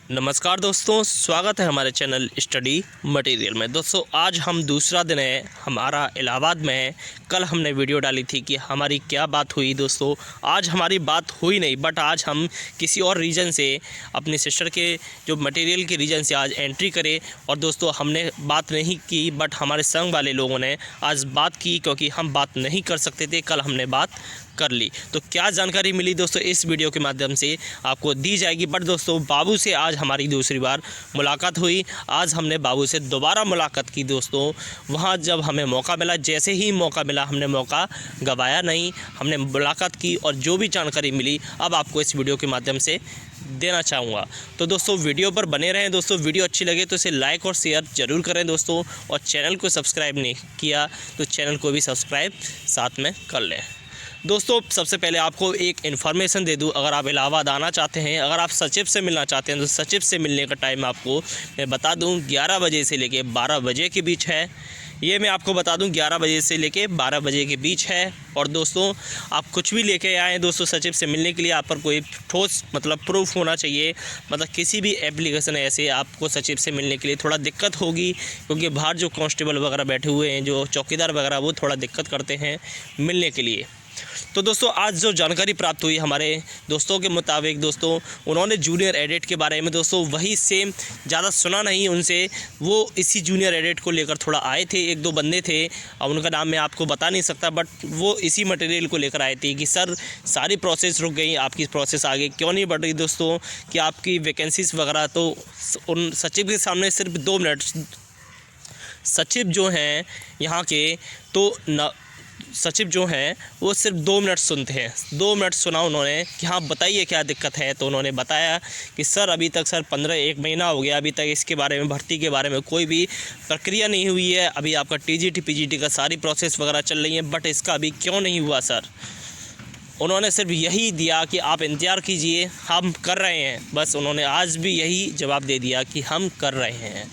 नमस्कार दोस्तों, स्वागत है हमारे चैनल स्टडी मटेरियल में। दोस्तों आज हम दूसरा दिन है हमारा इलाहाबाद में है। कल हमने वीडियो डाली थी कि हमारी क्या बात हुई। दोस्तों आज हमारी बात हुई नहीं, बट आज हम किसी और रीज़न से अपनी सिस्टर के जो मटेरियल के रीज़न से आज एंट्री करे। और दोस्तों हमने बात नहीं की, बट हमारे संग वाले लोगों ने आज बात की, क्योंकि हम बात नहीं कर सकते थे। कल हमने बात कर ली। तो क्या जानकारी मिली दोस्तों इस वीडियो के माध्यम से आपको दी जाएगी। बट दोस्तों बाबू से आज हमारी दूसरी बार मुलाकात हुई। आज हमने बाबू से दोबारा मुलाकात की दोस्तों। वहाँ जब हमें मौका मिला, जैसे ही मौका मिला हमने मौका गंवाया नहीं, हमने मुलाकात की और जो भी जानकारी मिली अब आपको इस वीडियो के माध्यम से देना चाहूँगा। तो दोस्तों वीडियो पर बने रहें। दोस्तों वीडियो अच्छी लगे तो इसे लाइक और शेयर ज़रूर करें दोस्तों। और चैनल को सब्सक्राइब नहीं किया तो चैनल को भी सब्सक्राइब साथ में कर लें। दोस्तों सबसे पहले आपको एक इन्फॉर्मेशन दे दूं, अगर आप इलाहाबाद आना चाहते हैं, अगर आप सचिव से मिलना चाहते हैं तो सचिव से मिलने का टाइम आपको मैं बता दूं 11 बजे से लेके 12 बजे के बीच है। ये मैं आपको बता दूं 11 बजे से लेके 12 बजे के बीच है। और दोस्तों आप कुछ भी लेके आएँ दोस्तों सचिव से मिलने के लिए, आप पर कोई ठोस प्रूफ होना चाहिए। किसी भी एप्लीकेशन ऐसे आपको सचिव से मिलने के लिए थोड़ा दिक्कत होगी, क्योंकि बाहर जो कांस्टेबल वगैरह बैठे हुए हैं, जो चौकीदार वगैरह, वो थोड़ा दिक्कत करते हैं मिलने के लिए। तो दोस्तों आज जो जानकारी प्राप्त हुई हमारे दोस्तों के मुताबिक, दोस्तों उन्होंने जूनियर एडिट के बारे में दोस्तों वही सेम, ज़्यादा सुना नहीं उनसे, वो इसी जूनियर एडिट को लेकर थोड़ा आए थे। एक दो बंदे थे, अब उनका नाम मैं आपको बता नहीं सकता, बट वो इसी मटेरियल को लेकर आए थे कि सर सारी प्रोसेस रुक गई, आपकी प्रोसेस आगे क्यों नहीं बढ़ रही दोस्तों, कि आपकी वैकेंसीज वगैरह। तो उन सचिव के सामने सिर्फ 2 मिनट, सचिव जो हैं यहाँ के, तो सचिव जो हैं वो सिर्फ 2 मिनट सुनते हैं। 2 मिनट सुना उन्होंने कि हाँ बताइए क्या दिक्कत है। तो उन्होंने बताया कि सर अभी तक सर 1 महीना हो गया, अभी तक इसके बारे में, भर्ती के बारे में कोई भी प्रक्रिया नहीं हुई है। अभी आपका टीजीटी पीजीटी का सारी प्रोसेस वगैरह चल रही है, बट इसका अभी क्यों नहीं हुआ सर। उन्होंने सिर्फ यही दिया कि आप इंतज़ार कीजिए, हम कर रहे हैं। बस उन्होंने आज भी यही जवाब दे दिया कि हम कर रहे हैं।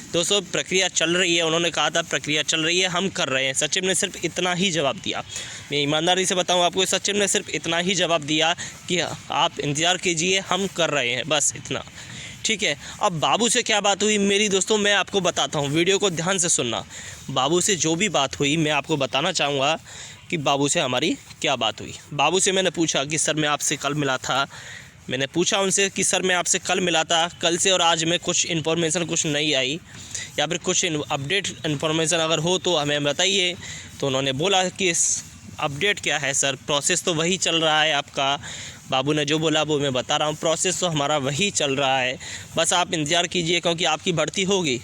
दोस्तों प्रक्रिया चल रही है, उन्होंने कहा था प्रक्रिया चल रही है, हम कर रहे हैं। सचिव ने सिर्फ इतना ही जवाब दिया। मैं ईमानदारी से बताऊं आपको, सचिव ने सिर्फ इतना ही जवाब दिया कि आप इंतज़ार कीजिए, हम कर रहे हैं, बस इतना। ठीक है, अब बाबू से क्या बात हुई मेरी दोस्तों, मैं आपको बताता हूँ, वीडियो को ध्यान से सुनना। बाबू से जो भी बात हुई मैं आपको बताना चाहूँगा कि बाबू से हमारी क्या बात हुई। बाबू से मैंने पूछा कि सर मैं आपसे कल मिला था। मैंने पूछा उनसे कि सर मैं आपसे कल मिला था, कल से और आज में कुछ इन्फॉर्मेशन कुछ नहीं आई, या फिर कुछ अपडेट इन्फॉर्मेशन अगर हो तो हमें बताइए। तो उन्होंने बोला कि अपडेट क्या है सर, प्रोसेस तो वही चल रहा है आपका। बाबू ने जो बोला वो मैं बता रहा हूँ, प्रोसेस तो हमारा वही चल रहा है, बस आप इंतज़ार कीजिए, क्योंकि आपकी भर्ती होगी।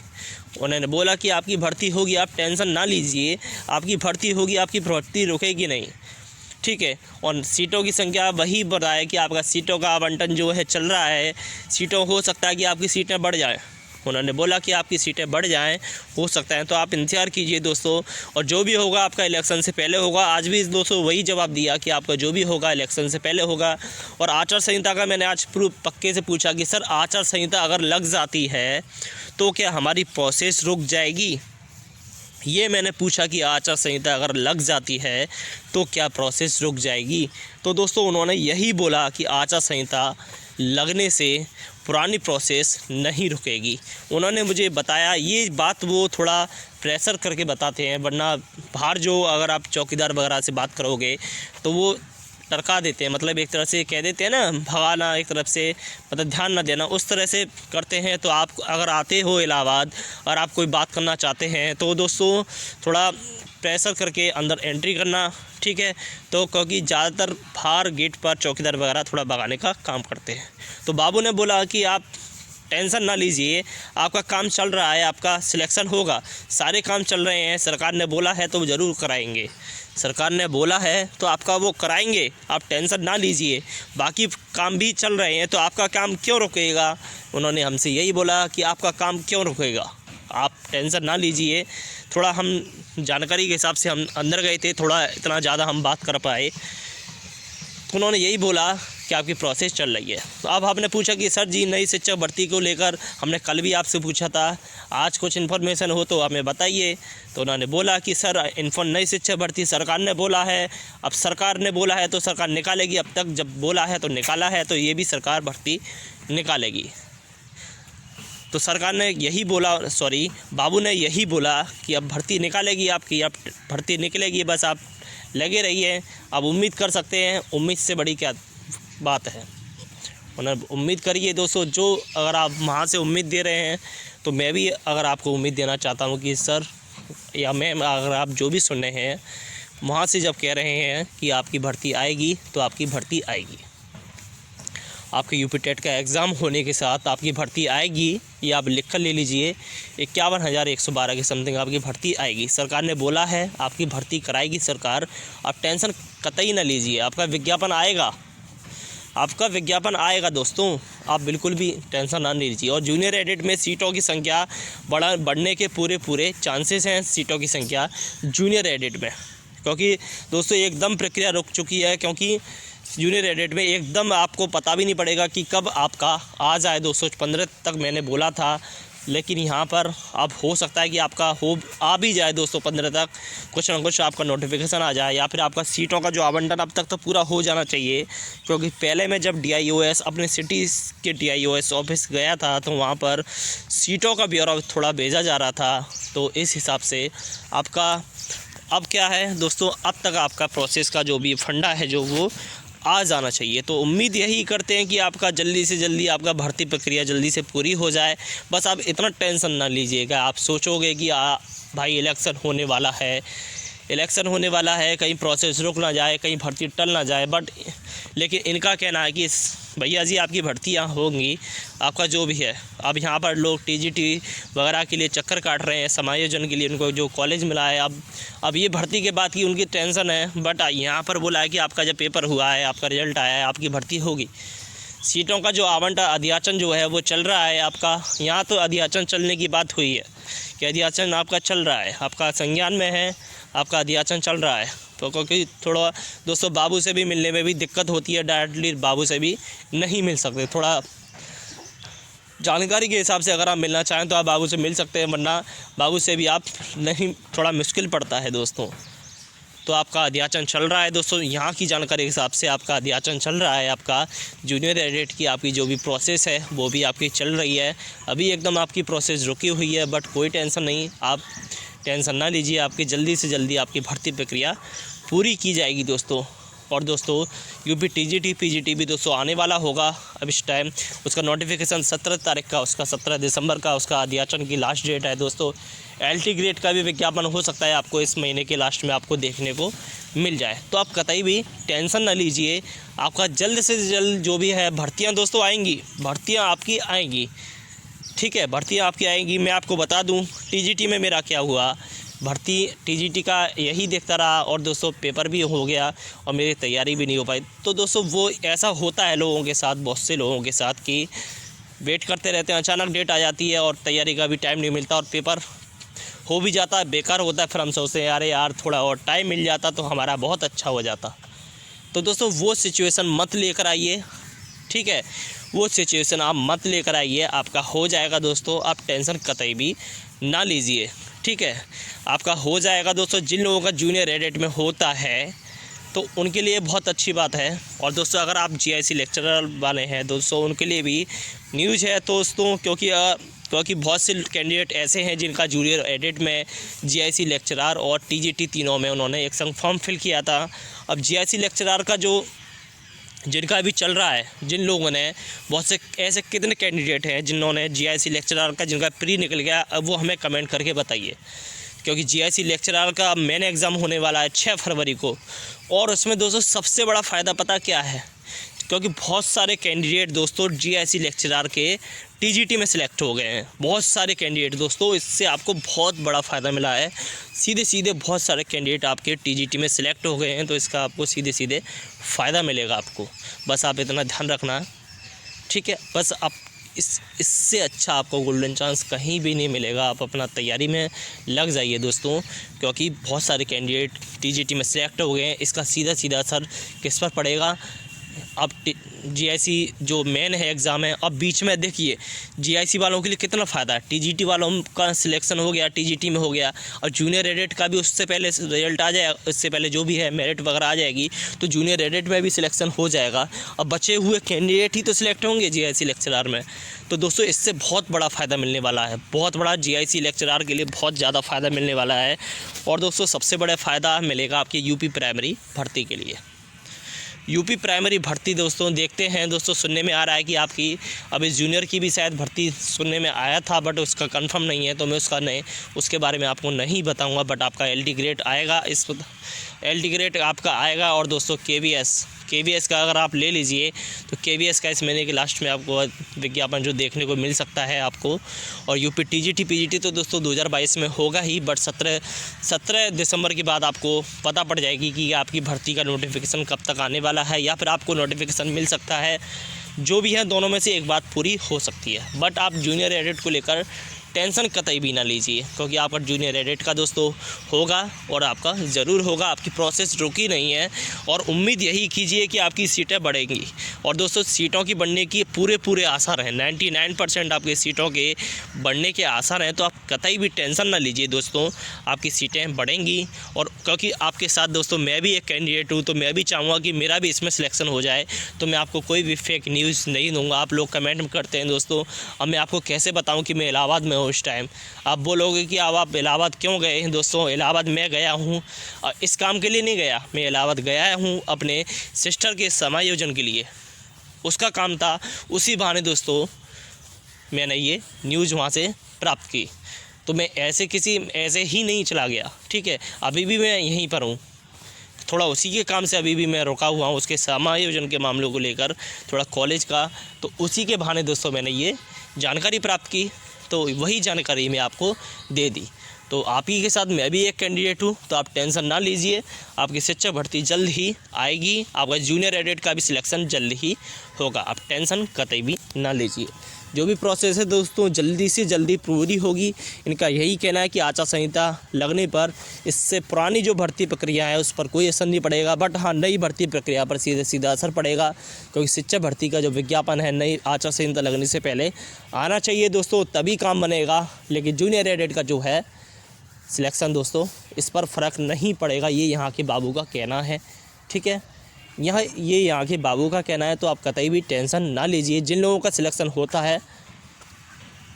उन्होंने बोला कि आपकी भर्ती होगी, आप टेंशन ना लीजिए, आपकी भर्ती होगी, आपकी भर्ती रुकेगी नहीं। ठीक है, और सीटों की संख्या वही बढ़ रहा है कि आपका सीटों का आवंटन जो है चल रहा है। सीटों हो सकता है कि आपकी सीटें बढ़ जाएं। उन्होंने बोला कि आपकी सीटें बढ़ जाएं, हो सकता है, तो आप इंतज़ार कीजिए दोस्तों। और जो भी होगा आपका इलेक्शन से पहले होगा। आज भी दोस्तों वही जवाब दिया कि आपका जो भी होगा इलेक्शन से पहले होगा। और आचार संहिता का मैंने आज प्रूफ पक्के से पूछा कि सर आचार संहिता अगर लग जाती है तो क्या हमारी प्रोसेस रुक जाएगी। ये मैंने पूछा कि आचार संहिता अगर लग जाती है तो क्या प्रोसेस रुक जाएगी। तो दोस्तों उन्होंने यही बोला कि आचार संहिता लगने से पुरानी प्रोसेस नहीं रुकेगी। उन्होंने मुझे बताया, ये बात वो थोड़ा प्रेशर करके बताते हैं, वरना बाहर जो अगर आप चौकीदार वगैरह से बात करोगे तो वो टरका देते हैं, एक तरह से कह देते हैं ना, भगाना, एक तरफ से ध्यान ना देना, उस तरह से करते हैं। तो आप अगर आते हो इलाहाबाद और आप कोई बात करना चाहते हैं तो दोस्तों थोड़ा प्रेशर करके अंदर एंट्री करना। ठीक है, तो क्योंकि ज़्यादातर बाहर गेट पर चौकीदार वगैरह थोड़ा भगाने का काम करते हैं। तो बाबू ने बोला कि आप टेंशन ना लीजिए, आपका काम चल रहा है, आपका सिलेक्शन होगा, सारे काम चल रहे हैं, सरकार ने बोला है तो ज़रूर कराएंगे, सरकार ने बोला है तो आपका वो कराएंगे, आप टेंशन ना लीजिए। बाकी काम भी चल रहे हैं तो आपका काम क्यों रुकेगा। उन्होंने हमसे यही बोला कि आपका काम क्यों रुकेगा, आप टेंशन ना लीजिए। थोड़ा हम जानकारी के हिसाब से हम अंदर गए थे, थोड़ा इतना ज़्यादा हम बात कर पाए। तो उन्होंने यही बोला कि आपकी प्रोसेस चल रही है। तो अब आपने पूछा कि सर जी नई शिक्षक भर्ती को लेकर हमने कल भी आपसे पूछा था, आज कुछ इन्फॉर्मेशन हो तो हमें बताइए। तो उन्होंने बोला कि सर नई शिक्षक भर्ती सरकार ने बोला है, अब सरकार ने बोला है तो सरकार निकालेगी, अब तक जब बोला है तो निकाला है, तो ये भी सरकार भर्ती निकालेगी। तो सरकार ने यही बोला, बाबू ने यही बोला कि अब भर्ती निकालेगी आपकी, अब भर्ती निकलेगी, बस आप लगे रहिए। अब उम्मीद कर सकते हैं, उम्मीद से बड़ी क्या बात है। मतलब उम्मीद करिए दोस्तों, जो अगर आप वहाँ से उम्मीद दे रहे हैं तो मैं भी अगर आपको उम्मीद देना चाहता हूँ कि सर या मैं, अगर आप जो भी सुन रहे हैं वहाँ से जब कह रहे हैं कि आपकी भर्ती आएगी तो आपकी भर्ती आएगी। आपके यूपी टेट का एग्ज़ाम होने के साथ आपकी भर्ती आएगी, ये आप लिख कर ले लीजिए। 51,112 के समथिंग आपकी भर्ती आएगी। सरकार ने बोला है आपकी भर्ती कराएगी सरकार, आप टेंशन कतई ना लीजिए। आपका विज्ञापन आएगा, आपका विज्ञापन आएगा दोस्तों, आप बिल्कुल भी टेंशन ना लीजिए। और जूनियर एडिट में सीटों की संख्या बढ़ने के पूरे चांसेस हैं, सीटों की संख्या जूनियर एडिट में, क्योंकि दोस्तों एकदम प्रक्रिया रुक चुकी है। क्योंकि जूनियर एडिट में एकदम आपको पता भी नहीं पड़ेगा कि कब आपका आ जाए। 215 तक मैंने बोला था, लेकिन यहाँ पर अब हो सकता है कि आपका आ भी जाए 215 तक, कुछ ना कुछ आपका नोटिफिकेशन आ जाए, या फिर आपका सीटों का जो आवंटन अब तक तो पूरा हो जाना चाहिए। क्योंकि पहले मैं जब DIOS अपने सिटी के DIOS ऑफिस गया था तो वहाँ पर सीटों का ब्यौरा थोड़ा भेजा जा रहा था। तो इस हिसाब से आपका अब क्या है दोस्तों, अब तक आपका प्रोसेस का जो भी फंडा है जो वो आ जाना चाहिए। तो उम्मीद यही करते हैं कि आपका जल्दी से जल्दी आपका भर्ती प्रक्रिया जल्दी से पूरी हो जाए। बस आप इतना टेंशन ना लीजिएगा। आप सोचोगे कि भाई इलेक्शन होने वाला है, इलेक्शन होने वाला है, कहीं प्रोसेस रुक ना जाए, कहीं भर्ती टल ना जाए। लेकिन इनका कहना है कि भैया जी आपकी भर्तियाँ होंगी, आपका जो भी है। अब यहाँ पर लोग TGT वगैरह के लिए चक्कर काट रहे हैं, समायोजन के लिए उनको जो कॉलेज मिला है। अब ये भर्ती के बाद की उनकी टेंशन है। बट यहाँ पर बोला है कि आपका जब पेपर हुआ है, आपका रिजल्ट आया है, आपकी भर्ती होगी। सीटों का जो आवंटन अध्याचन जो है वो चल रहा है आपका। यहाँ तो अध्याचन चलने की बात हुई है कि अध्याचन आपका चल रहा है, आपका संज्ञान में है, आपका अध्याचन चल रहा है। तो क्योंकि थोड़ा दोस्तों बाबू से भी मिलने में भी दिक्कत होती है, डायरेक्टली बाबू से भी नहीं मिल सकते। थोड़ा जानकारी के हिसाब से अगर आप मिलना चाहें तो आप बाबू से मिल सकते हैं, वरना बाबू से भी आप नहीं, थोड़ा मुश्किल पड़ता है दोस्तों। तो आपका अध्याचन चल रहा है दोस्तों, यहाँ की जानकारी के हिसाब से आपका अध्याचन चल रहा है। आपका जूनियर एडिट की आपकी जो भी प्रोसेस है वो भी आपकी चल रही है। अभी एकदम आपकी प्रोसेस रुकी हुई है, बट कोई टेंशन नहीं, आप टेंशन ना लीजिए। आपकी जल्दी से जल्दी आपकी भर्ती प्रक्रिया पूरी की जाएगी दोस्तों। और दोस्तों यूपी TGT PGT भी दोस्तों आने वाला होगा अब इस टाइम। उसका नोटिफिकेशन 17 तारीख का, उसका 17 दिसंबर का उसका अध्याचन की लास्ट डेट है दोस्तों। LT ग्रेड का भी विज्ञापन हो सकता है आपको इस महीने के लास्ट में आपको देखने को मिल जाए। तो आप कतई भी टेंशन ना लीजिए, आपका जल्द से जल्द जो भी है भर्तियाँ दोस्तों आएंगी, भर्तियाँ आपकी आएंगी, ठीक है, भर्तियाँ आपकी आएंगी। मैं आपको बता दूँ TGT में मेरा क्या हुआ, भर्ती TGT का यही देखता रहा और दोस्तों पेपर भी हो गया और मेरी तैयारी भी नहीं हो पाई। तो दोस्तों वो ऐसा होता है लोगों के साथ, बहुत से लोगों के साथ, कि वेट करते रहते हैं, अचानक डेट आ जाती है और तैयारी का भी टाइम नहीं मिलता और पेपर हो भी जाता है, बेकार होता है। फिर हम सोचते हैं अरे यार थोड़ा और टाइम मिल जाता तो हमारा बहुत अच्छा हो जाता। तो दोस्तों वो सिचुएशन मत लेकर आइए, ठीक है, वो सिचुएशन आप मत लेकर आइए। आपका हो जाएगा दोस्तों, आप टेंशन कतई भी ना लीजिए, ठीक है, आपका हो जाएगा दोस्तों। जिन लोगों का जूनियर एडिट में होता है तो उनके लिए बहुत अच्छी बात है। और दोस्तों अगर आप GIC लेक्चरर वाले हैं दोस्तों, उनके लिए भी न्यूज़ है दोस्तों, क्योंकि बहुत से कैंडिडेट ऐसे हैं जिनका जूनियर एडिट में, GIC लेक्चरर और TGT तीनों में उन्होंने एक संग फॉर्म फिल किया था। अब GIC लेक्चरर का जो जिनका अभी चल रहा है, जिन लोगों ने, बहुत से ऐसे कितने कैंडिडेट हैं जिन्होंने GIC लेक्चरर का जिनका प्री निकल गया, अब वो हमें कमेंट करके बताइए। क्योंकि GIC लेक्चरर का मेन एग्ज़ाम होने वाला है 6 फरवरी को। और उसमें दोस्तों सबसे बड़ा फ़ायदा पता क्या है, क्योंकि बहुत सारे कैंडिडेट दोस्तों GIC लेक्चरर के TGT में सिलेक्ट हो गए हैं, बहुत सारे कैंडिडेट दोस्तों। इससे आपको बहुत बड़ा फ़ायदा मिला है, सीधे बहुत सारे कैंडिडेट आपके TGT में सिलेक्ट हो गए हैं। तो इसका आपको सीधे फ़ायदा मिलेगा आपको, बस आप इतना ध्यान रखना, ठीक है। बस आप इससे अच्छा आपको गोल्डन चांस कहीं भी नहीं मिलेगा। आप अपना तैयारी में लग जाइए दोस्तों, क्योंकि बहुत सारे कैंडिडेट TGT में सिलेक्ट हो गए हैं। इसका सीधा असर किस पर पड़ेगा, आप जीआईसी जो मेन है एग्ज़ाम है। अब बीच में देखिए जीआईसी वालों के लिए कितना फ़ायदा है, टीजीटी वालों का सिलेक्शन हो गया, टीजीटी में हो गया, और जूनियर एडिट का भी उससे पहले रिजल्ट आ जाए, उससे पहले जो भी है मेरिट वगैरह आ जाएगी तो जूनियर एडिट में भी सिलेक्शन हो जाएगा। अब बचे हुए कैंडिडेट ही तो सिलेक्ट होंगे जीआईसी लेक्चरार में। तो दोस्तों इससे बहुत बड़ा फ़ायदा मिलने वाला है, बहुत बड़ा जीआईसी लेक्चरार के लिए बहुत ज़्यादा फ़ायदा मिलने वाला है। और दोस्तों सबसे बड़ा फ़ायदा मिलेगा आपके यूपी प्राइमरी भर्ती के लिए। यूपी प्राइमरी भर्ती दोस्तों देखते हैं, दोस्तों सुनने में आ रहा है कि आपकी अभी जूनियर की भी शायद भर्ती सुनने में आया था, बट उसका कंफर्म नहीं है, तो मैं उसके बारे में आपको नहीं बताऊंगा। बट आपका एलटी ग्रेड आएगा, एलटी ग्रेड आपका आएगा। और दोस्तों केवीएस का अगर आप ले लीजिए तो केवीएस का इस महीने के लास्ट में आपको विज्ञापन जो देखने को मिल सकता है आपको। और यूपी टीजीटी पीजीटी तो दोस्तों 2022 में होगा ही, बट 17 दिसंबर के बाद आपको पता पड़ जाएगी कि आपकी भर्ती का नोटिफिकेशन कब तक आने वाला है, या फिर आपको नोटिफिकेशन मिल सकता है। जो भी है दोनों में से एक बात पूरी हो सकती है। बट आप जूनियर एडिट को लेकर टेंशन कतई भी ना लीजिए, क्योंकि आपका जूनियर एडिट का दोस्तों होगा और आपका ज़रूर होगा। आपकी प्रोसेस रुकी नहीं है, और उम्मीद यही कीजिए कि आपकी सीटें बढ़ेंगी। और दोस्तों सीटों की बढ़ने की पूरे आसार हैं, 99% आपकी सीटों के बढ़ने के आसार हैं। तो आप कतई भी टेंशन ना लीजिए दोस्तों, आपकी सीटें बढ़ेंगी। और क्योंकि आपके साथ दोस्तों मैं भी एक कैंडिडेट हूँ, तो मैं भी चाहूँगा कि मेरा भी इसमें सिलेक्शन हो जाए। तो मैं आपको कोई भी फेक न्यूज़ नहीं दूँगा। आप लोग कमेंट करते हैं दोस्तों, अब मैं आपको कैसे बताऊँ कि मैं इलाहाबाद में उस टाइम आप बोलोगे कि अब आप इलाहाबाद क्यों गए। दोस्तों इलाहाबाद मैं गया हूँ इस काम के लिए नहीं गया, मैं इलाहाबाद गया हूँ अपने सिस्टर के समायोजन के लिए, उसका काम था। उसी बहाने दोस्तों मैंने ये न्यूज़ वहाँ से प्राप्त की। तो मैं ऐसे ही नहीं चला गया, ठीक है। अभी भी मैं यहीं पर हूँ, थोड़ा उसी के काम से अभी भी मैं रुका हुआ हूँ, उसके समायोजन के मामलों को लेकर थोड़ा कॉलेज का। तो उसी के बहाने दोस्तों मैंने ये जानकारी प्राप्त की, तो वही जानकारी मैं आपको दे दी। तो आप ही के साथ मैं भी एक कैंडिडेट हूँ, तो आप टेंशन ना लीजिए, आपकी शिक्षक भर्ती जल्द ही आएगी, आपका जूनियर एडिट का भी सिलेक्शन जल्द ही होगा। आप टेंशन कतई भी ना लीजिए। जो भी प्रोसेस है दोस्तों जल्दी से जल्दी पूरी होगी। इनका यही कहना है कि आचार संहिता लगने पर इससे पुरानी जो भर्ती प्रक्रिया है उस पर कोई असर नहीं पड़ेगा, बट हाँ नई भर्ती प्रक्रिया पर सीधा असर पड़ेगा, क्योंकि शिक्षक भर्ती का जो विज्ञापन है नई आचार संहिता लगने से पहले आना चाहिए दोस्तों, तभी काम बनेगा। लेकिन जूनियर एडिट का जो है सिलेक्शन दोस्तों इस पर फ़र्क नहीं पड़ेगा, ये यहाँ के बाबू का कहना है, ठीक है। यहाँ के बाबू का कहना है, तो आप कतई भी टेंशन ना लीजिए। जिन लोगों का सिलेक्शन होता है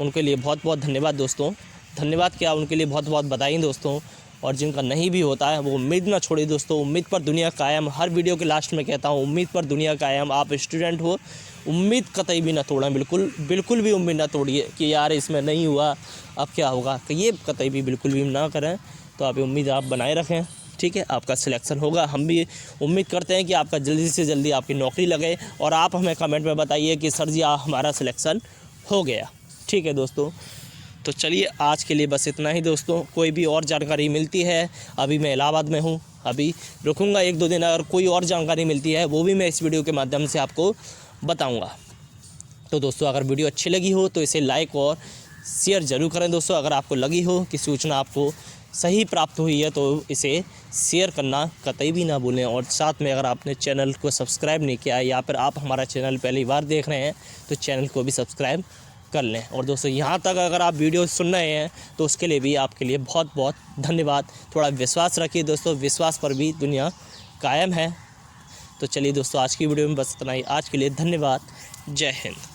उनके लिए बहुत बहुत धन्यवाद दोस्तों, धन्यवाद क्या उनके लिए बहुत बहुत बधाई दोस्तों। और जिनका नहीं भी होता है वो उम्मीद ना छोड़िए दोस्तों, उम्मीद पर दुनिया कायम। हर वीडियो के लास्ट में कहता हूँ उम्मीद पर दुनिया कायम। आप स्टूडेंट हो, उम्मीद कतई भी ना तोड़ें, बिल्कुल भी उम्मीद ना तोड़िए कि यार इसमें नहीं हुआ अब क्या होगा, तो ये कतई भी बिल्कुल भी ना करें। तो आप उम्मीद आप बनाए रखें, ठीक है। आपका सिलेक्शन होगा, हम भी उम्मीद करते हैं कि आपका जल्दी से जल्दी आपकी नौकरी लगे। और आप हमें कमेंट में बताइए कि सर जी हमारा सिलेक्शन हो गया, ठीक है दोस्तों। तो चलिए आज के लिए बस इतना ही दोस्तों। कोई भी और जानकारी मिलती है, अभी मैं इलाहाबाद में हूँ, अभी रुकूंगा 1-2 दिन, अगर कोई और जानकारी मिलती है वो भी मैं इस वीडियो के माध्यम से आपको बताऊँगा। तो दोस्तों अगर वीडियो अच्छी लगी हो तो इसे लाइक और शेयर ज़रूर करें दोस्तों। अगर आपको लगी हो कि सूचना आपको सही प्राप्त हुई है तो इसे शेयर करना कतई भी ना भूलें। और साथ में अगर आपने चैनल को सब्सक्राइब नहीं किया है, या फिर आप हमारा चैनल पहली बार देख रहे हैं तो चैनल को भी सब्सक्राइब कर लें। और दोस्तों यहाँ तक अगर आप वीडियो सुन रहे हैं तो उसके लिए भी आपके लिए बहुत बहुत धन्यवाद। थोड़ा विश्वास रखिए दोस्तों, विश्वास पर भी दुनिया कायम है। तो चलिए दोस्तों आज की वीडियो में बस इतना ही। आज के लिए धन्यवाद, जय हिंद।